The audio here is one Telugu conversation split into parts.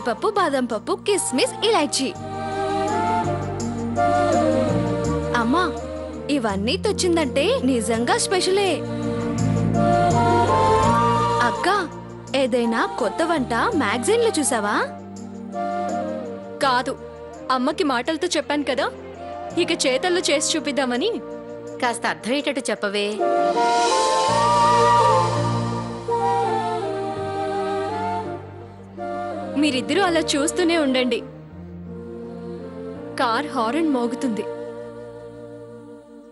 జీడిపప్పు, బాదం పప్పు, కిస్మిస్, ఇలాచీ. అమ్మా, ఇవన్నీ తెచ్చిందంటే నిజంగా స్పెషలే. అక్క, ఏదైనా కొత్త వంట మ్యాగజైన్లో చూసావా? కాదు, అమ్మకి మాటలతో చెప్పాను కదా, ఇక చేతల్లో చేసి చూపిద్దామని. కాస్త అర్థమయ్యేటట్టు చెప్పవే. మీరిద్దరూ అలా చూస్తూనే ఉండండి. కార్ హారన్ మోగుతుంది,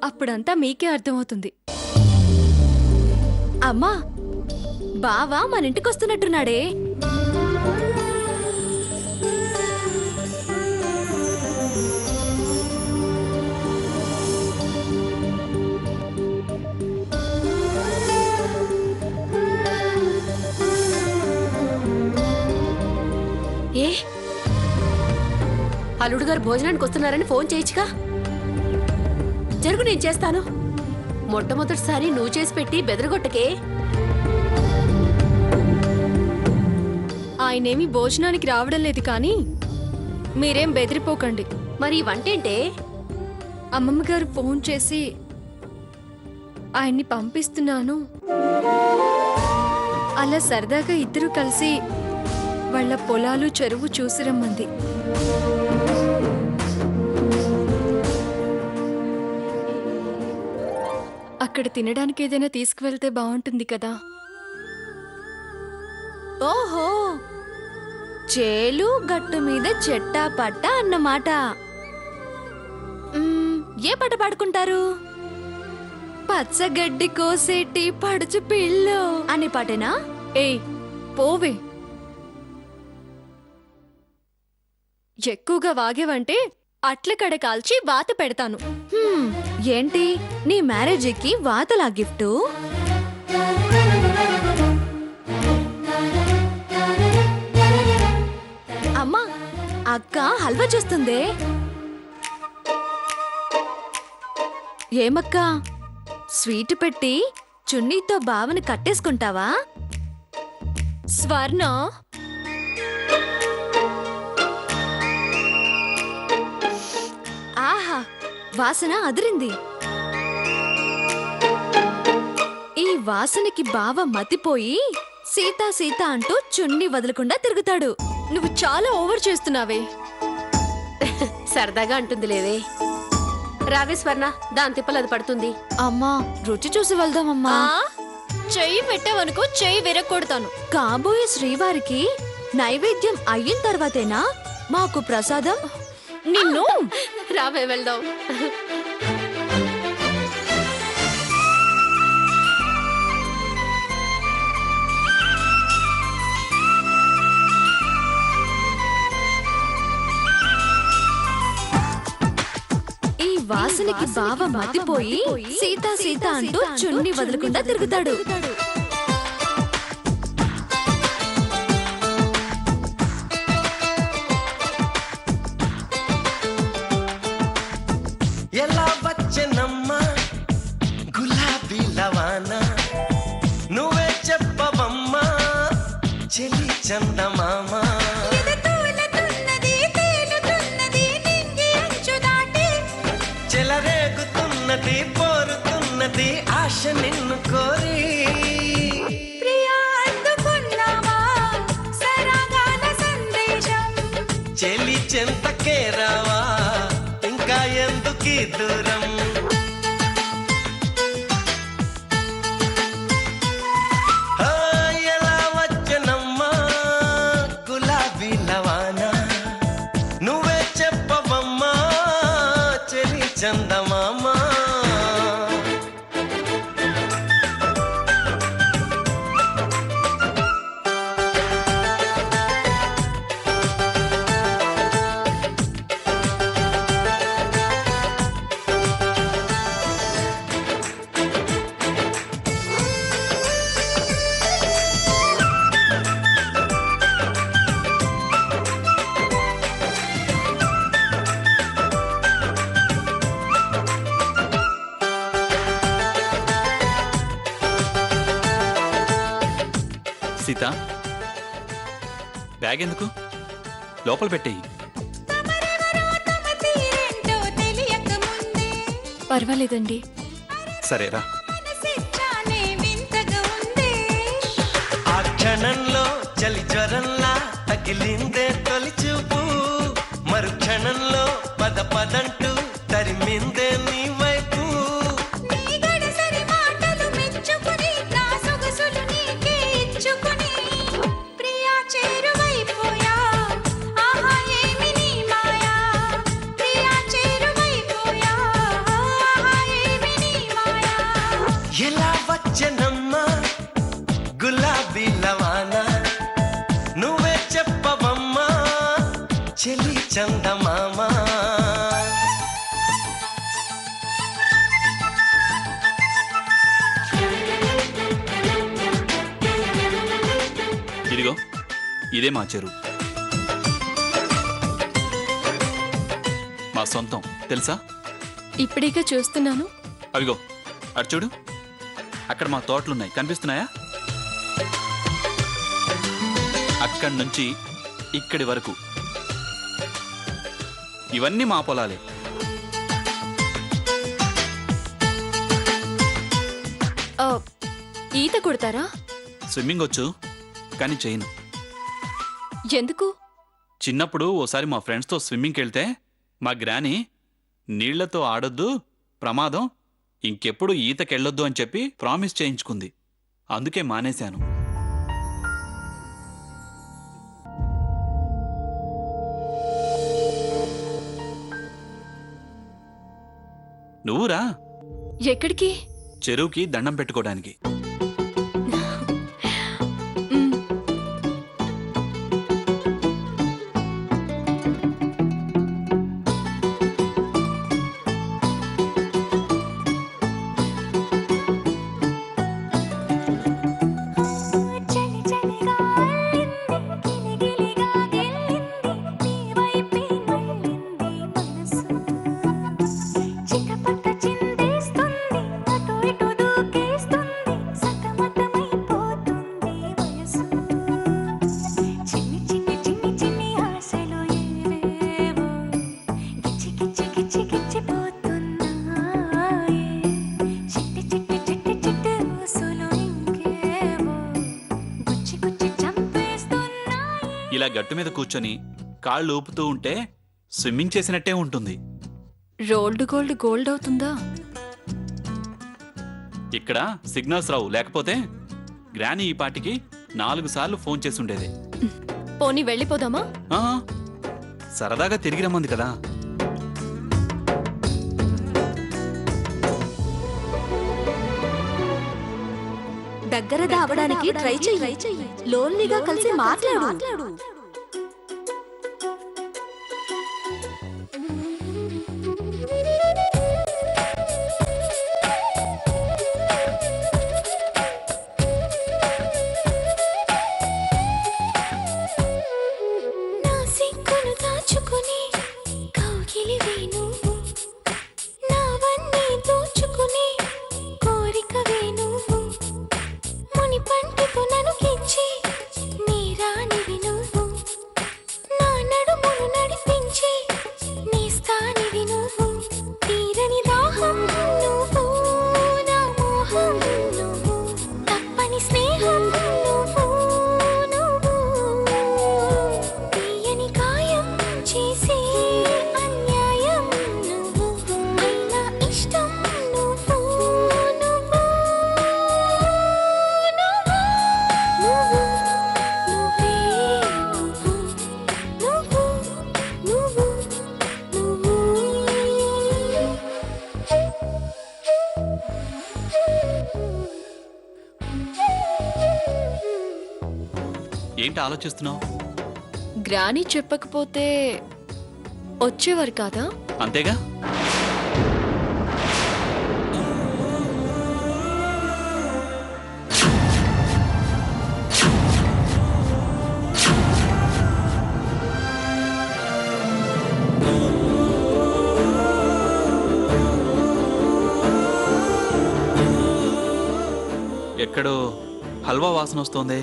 అప్పుడంతా మీకే అర్థమవుతుంది. అమ్మా, బావా మన ఇంటికొస్తున్నట్టున్నాడే. ఏ అల్లుడు గారు భోజనానికి వస్తున్నారని ఫోన్ చేయొచ్చుగా. జరుగు, నేను చేస్తాను. మొట్టమొదటిసారి నువ్వు చేసి పెట్టి బెదరగొట్టకే. ఆయనేమి భోజనానికి రావడం లేదు, కానీ మీరేం బెదిరిపోకండి. మరి వంటేంటే? అమ్మమ్మ గారు ఫోన్ చేసి ఆయన్ని పంపిస్తున్నాను, అలా సరదాగా ఇద్దరు కలిసి వాళ్ళ పొలాలు, చెరువు చూసిరమ్మంది. అక్కడ తినడానికి ఏదైనా తీసుకువెళ్తే బాగుంటుంది కదా. ఓహో, చేలు గట్టు మీద చెట్టా పట్ట అన్నమాట. ఏ పాట పాడుకుంటారు? పచ్చగడ్డి కోసేటి పడుచు పిల్లు అనే పాటేనా? ఏయ్, పోవే. ఎక్కువగా వాగేవంటే అట్ల కడ కాల్చి వాత పెడతాను. ఏంటి నీ మ్యారేజీకి వాతలా గిఫ్టు? అమ్మా, అక్క హల్వా చేస్తుందే. ఏమక్క, స్వీట్ పెట్టి చున్నీతో బావని కట్టేసుకుంటావా? స్వర్ణ, ఆహా, వాసన అదిరింది. ఈ వాసనకి బావ మతిపోయి సీతా సీత అంటూ చున్నీ వదలకుండా తిరుగుతాడు. నువ్వు చాలా ఓవర్ చేస్తున్నావే. సరదాగా అంటుంది లేవే. రావే స్వర్ణ, దాని తిప్పలు అది పడుతుంది. అమ్మా, రుచి చూసి వెళ్దామమ్మా. చెయ్యి పెట్టావనుకో, చెయ్యి విరగొడతాను. కాబోయే శ్రీవారికి నైవేద్యం అయిన తర్వాతేనా మాకు ప్రసాదం? నిన్ను. రావే వెళ్దాం. ఈ వాసనకి బావ మతిపోయి సీతా సీత అంటూ చున్ని వదలకుండా తిరుగుతాడు. ఎలా వచ్చనమ్మా గులాబీ లవానా, నువ్వే చెప్పవమ్మా చెలి చందమామ. చెలరేగుతున్నది పోరుతున్నది ఆశ నిన్ను కోరి. చెలి చెంతకే రావా, ఇంకా ఎందుకీ దూరం? ఎలా వచ్చనమ్మా గులాబీ లవానా, నువ్వే చెప్పవమ్మా చెలి చందమామ. సీత, బ్యాగ్ ఎందుకు? లోపల పెట్టేయి. పర్వాలేదండి. సరేరా. ఆ క్షణంలో చలి జ్వరంలా తగిలిందే తొలి చూపు, మరు క్షణంలో పద పదంటూ తరిమిందే నీ వైపు. ఎలా వచ్చనమ్మా గులాబీ లవానా, నువ్వే చెప్పవమ్మా చెలి చందమామా. ఇదిగో ఇదే మా చెరువు, మా సొంతం తెలుసా? ఇప్పుడేగా చూస్తున్నాను. అవిగో అటు చూడు, అక్కడ మా తోటలున్నాయి, కనిపిస్తున్నాయా? అక్కడి నుంచి ఇక్కడి వరకు ఇవన్నీ మా పొలాలే. ఈత కొడతారా? స్విమ్మింగ్ వచ్చు కానీ చేయను. ఎందుకు? చిన్నప్పుడు ఓసారి మా ఫ్రెండ్స్తో స్విమ్మింగ్కి వెళ్తే మా గ్రాని నీళ్లతో ఆడొద్దు, ప్రమాదం, ఇంకెప్పుడు ఈతకెళ్ళొద్దు అని చెప్పి ప్రామిస్ చేయించుకుంది. అందుకే మానేశాను. నువ్వురా. ఎక్కడికి? చెరువుకి దండం పెట్టుకోవడానికి. ఇలా గట్టు మీద కూర్చొని కాళ్ళు ఊపుతూ ఉంటే స్విమ్మింగ్ చేసినట్టే ఉంటుంది. రోల్డ్ గోల్డ్ గోల్డ్ అవుతుందా? ఇక్కడ సిగ్నల్స్ రావు, లేకపోతే గ్రాని ఈ పాటికి 4 సార్లు ఫోన్ చేసి ఉండేది. పోనీ వెళ్ళిపోదామా? ఆ, సరదాగా తిరిగి రమ్మంది కదా. దగ్గర రావడానికి ట్రై చెయ్యి. లోన్లీగా కలిసి మాట్లాడు. ఏంటి ఆలోచిస్తున్నావు? గ్రాని చెప్పకపోతే వచ్చేవారు కాదా? అంతేగా. ఎక్కడో హల్వా వాసన వస్తోంది.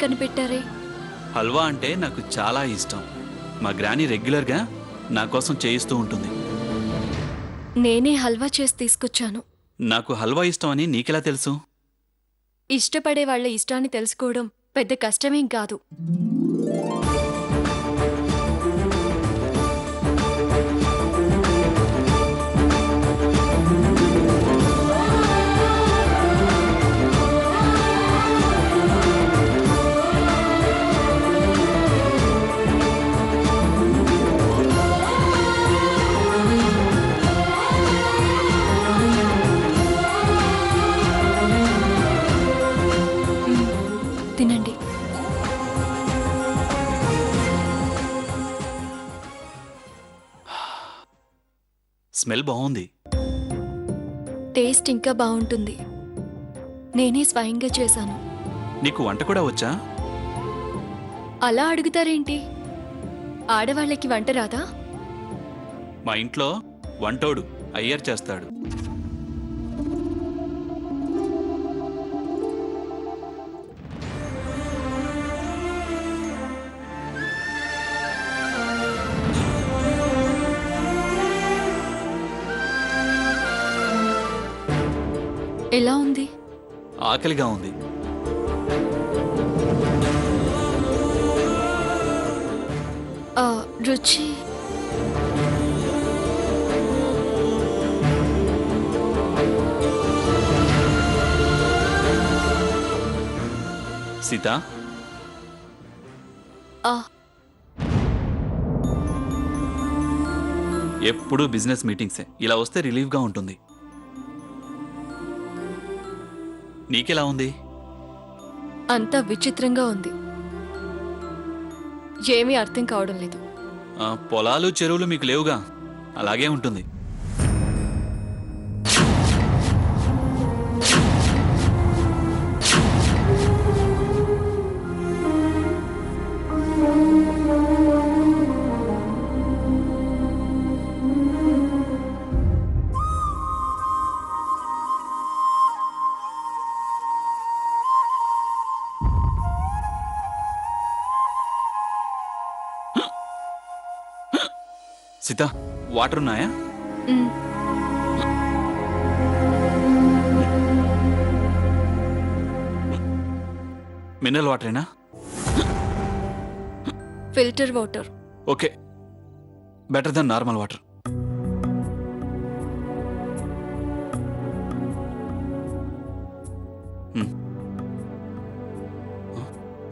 కనిపెట్టారే? హల్వా అంటే నాకు చాలా ఇష్టం. మా గ్రాని రెగ్యులర్గా నా కోసం చేయిస్తూ ఉంటుంది. నేనే హల్వా చేసి తీసుకొచ్చాను. నాకు హల్వా ఇష్టం అని నీకెలా తెలుసు? ఇష్టపడే వాళ్ళ ఇష్టాన్ని తెలుసుకోవడం పెద్ద కష్టమేం కాదు. తినండి. స్మెల్ బాగుంది. టేస్ట్ ఇంకా బాగుంటుంది. నేనే స్వయంగా చేశాను. నీకు వంట కూడా వచ్చా? అలా అడుగుతారేంటి? ఆడవాళ్ళకి వంట రాదా? మా ఇంట్లో వంటోడు అయ్యర్ చేస్తాడు. ఎలా ఉంది? ఆకలిగా ఉంది. రుచి సీత, ఎప్పుడూ బిజినెస్ మీటింగ్సే. ఇలా వస్తే రిలీఫ్గా ఉంటుంది. నీకెలా ఉంది? అంతా విచిత్రంగా ఉంది. ఏమీ అర్థం కావడం లేదు. పొలాలు చెరువులు మీకు లేవుగా, అలాగే ఉంటుంది. సీత, వాటర్ ఉన్నాయా? మినరల్ వాటరేనా? Filter water. Okay, better than normal water.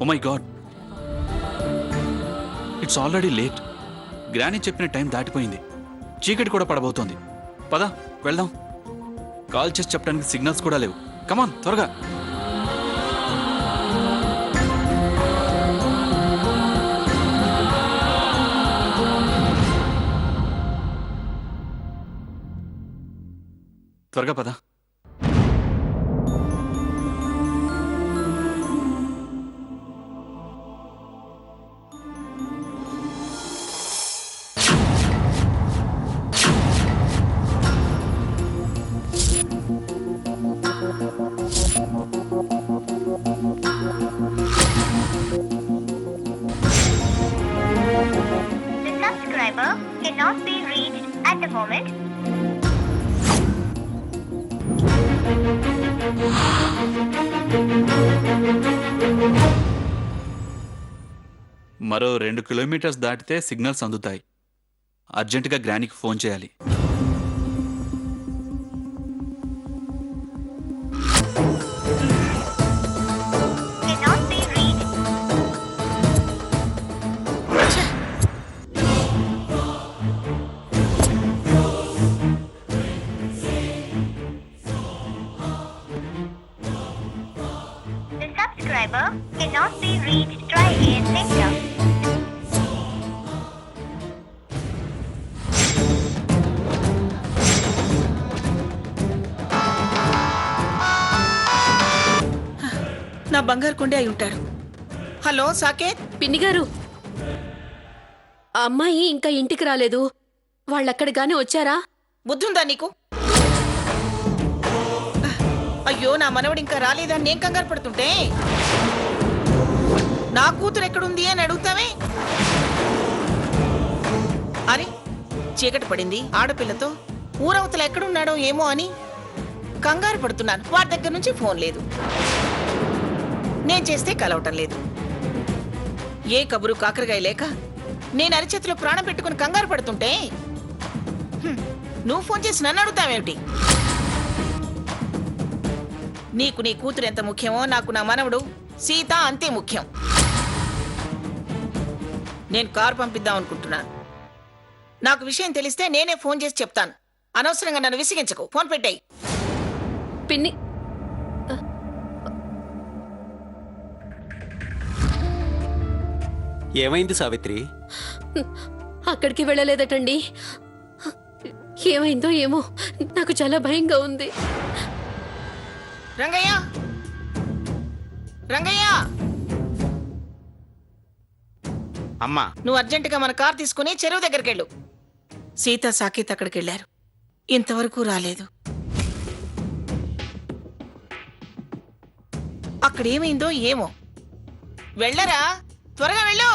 Oh my God, it's already late. Granny చెప్పిన టైం దాటిపోయింది. చీకటి కూడా పడబోతోంది. పద వెళ్దాం. కాల్ చేసి చెప్పడానికి సిగ్నల్స్ కూడా లేవు. కమాన్, త్వరగా. త్వరగా పద. Cannot be reached at the moment. మరో 2 కిలోమీటర్స్ దాటితే సిగ్నల్స్ అందుతాయి. అర్జెంటుగా గ్రానికి ఫోన్ చేయాలి. Cannot be reached. The subscriber cannot be reached. Try again later. నా బంగారు కొండే అయి ఉంటాడు. హలో సాకేత్. పిన్ని గారు, ఆ అమ్మాయి ఇంకా ఇంటికి రాలేదు. వాళ్ళక్కడిగానే వచ్చారా? బుద్ధుందా నీకు? అయ్యో, నా మనవడు ఇంకా రాలేదని నేను కంగారు పడుతుంటే నా కూతురు ఎక్కడుంది అని అడుగుతావే? అని చీకటి పడింది ఆడపిల్లతో, ఊరవతల ఎక్కడున్నాడో ఏమో అని కంగారు పడుతున్నాను. వాడి దగ్గర నుంచి ఫోన్ లేదు, నేను చేస్తే కలవటం లేదు. ఏ కబురు కాకరగాయ లేక నేను అరిచేతిలో ప్రాణం పెట్టుకుని కంగారు పడుతుంటే నువ్వు ఫోన్ చేసి నన్ను అడుగుతావేమిటి? నీకు నీ కూతురు ఎంత ముఖ్యమో నాకు నా మనవడు సీత అంతే ముఖ్యం. నేను కారు పంపిద్దాం అనుకుంటున్నాను. నాకు విషయం తెలిస్తే నేనే ఫోన్ చేసి చెప్తాను. అనవసరంగా నన్ను విసిగించకు. ఫోన్ పెట్టాయి. పిన్ని ఏమైంది సావిత్రి? అక్కడికి వెళ్ళలేదటండి. ఏమైందో ఏమో, నాకు చాలా భయంగా ఉంది. రంగయ్య, రంగయ్య, అమ్మా, నువ్వు అర్జెంటుగా మన కార్ తీసుకుని చెరువు దగ్గరికి వెళ్ళు. సీత సాకేత్ అక్కడికి వెళ్ళారు, ఇంతవరకు రాలేదు. అక్కడేమైందో ఏమో. వెళ్ళరా, త్వరగా వెళ్ళు.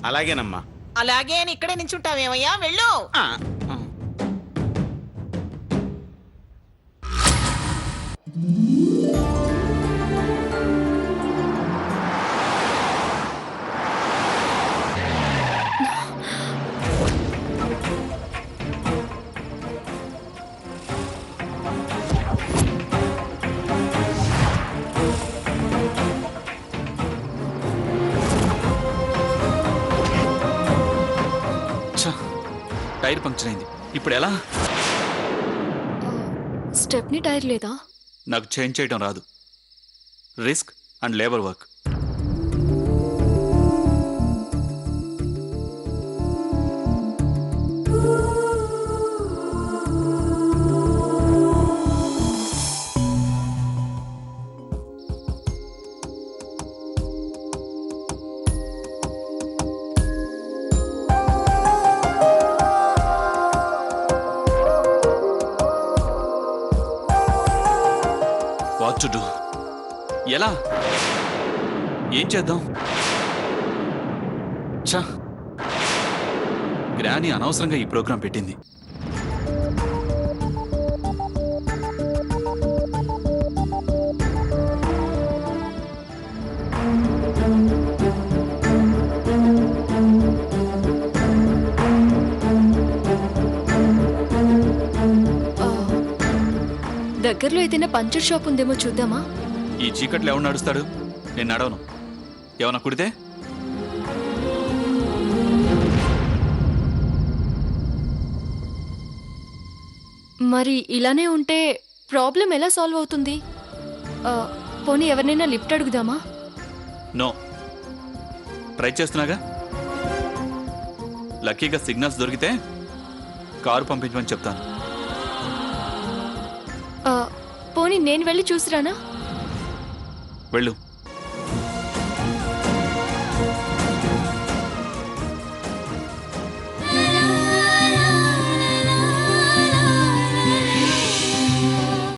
అలాగేనమ్మా. అలాగే అని ఇక్కడే నించుంటావేమయ్యా, వెళ్ళు. ఆ, ఆ. ఛ, టైర్ పంక్చర్ అయింది. ఇప్పుడు ఎలా? స్టెప్ని టైర్ లేదా? నాకు చేంజ్ చేయడం రాదు. Risk and labour work. What to do? ఎలా? ఏం చేద్దాం? ఛ, గ్రాని అనవసరంగా ఈ ప్రోగ్రాం పెట్టింది. దగ్గరలో ఏదైనా పంచర్ షాప్ ఉందేమో చూద్దామా? ఈ చీకట్లో ఎవడు నడుస్తాడు? నేను నడవను. ఏమన్నా కుడితే? మరి ఇలానే ఉంటే ప్రాబ్లం ఎలా సాల్వ్ అవుతుంది? పోనీ ఎవరినైనా లిఫ్ట్ అడుగుదామా? నో, ట్రై చేస్తున్నాగా. లక్కీగా సిగ్నల్స్ దొరికితే కారు పంపించమని చెప్తాను. పోనీ నేను వెళ్ళి చూసిరానా? వెళ్ళు.